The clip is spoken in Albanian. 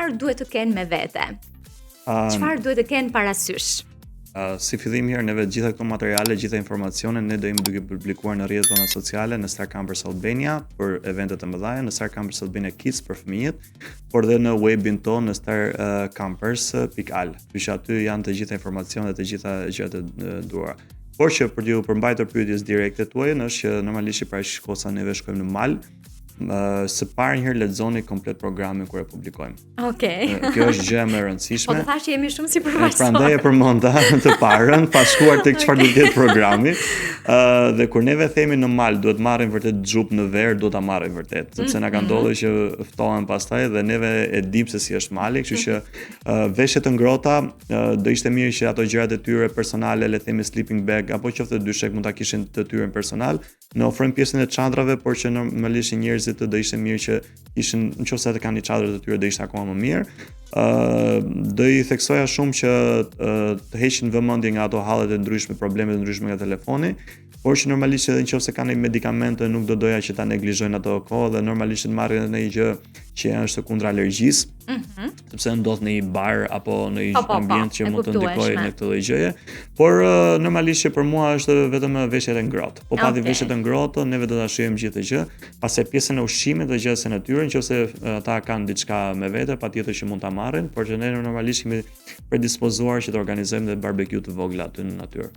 çfarë duhet të kenë me vete? Çfarë duhet të kenë parasysh? Si fillim herë, neve gjitha këto materiale, gjitha informacionet ne do jemi duke publikuar në rrjetet tona sociale, në Star Campers Albania për eventet e mëdha, në Star Campers Albania Kids për fëmijët, por dhe në webin tonë në starcampers.al. Që aty janë të gjitha informacionet, të gjitha gjërat e duara. Por që për t'ju përmbajtur pyetjes direkte tuaja, është që normalisht para shkosa neve shkojmë në mal. Së parë njëherë lexoni komplet programin kur e publikojmë. Okej. Kjo është gjë më e rëndësishme. Po të thash që jemi shumë si përfaqësor. Prandaj e përmenda të parën, pa shkuar tek çfarë do të jetë programi. Dhe kur neve themi në mal duhet marrim vërtet xhup në ver, do ta marrim vërtet, sepse na ka ndodhur që ftohen pastaj dhe neve e dim se si është mali, kështu që veshjet të ngrohta do ishte mirë që ato gjërat e tyre personale, le të themi sleeping bag apo qoftë dyshek mund ta kishin të tyre personal, në ofrojmë pjesën e çantrave, por që normalisht njerëzit do ishte mirë që ishin, nëse ata kanë çadrat të tyre do ishte akoma më mirë. Do i theksoja shumë që të heqin vëmendje nga ato hallet e ndryshme, problemet e ndryshme nga telefoni, por që normalisht edhe nëse kanë medikamente nuk do doja që ta neglizhojnë ato kohë dhe normalisht të marrin në një gjë që është kundër alergjisë, sepse ndodh në një bar apo në një ambient që mund të ndikojë në këtë lloj gjëje, por normalisht që për mua është vetëm veshjet e ngrohtë. Po pati veshjet e ngrohtë, neve do ta shijojmë gjithë gjë, pastaj pjesën e ushqimit dhe gjërat e natyrës, nëse ata kanë diçka me vete, patjetër që mund ta marrin, por që ne normalisht jemi predispozuar që të organizojmë dhe barbecue të vogla aty në natyrë.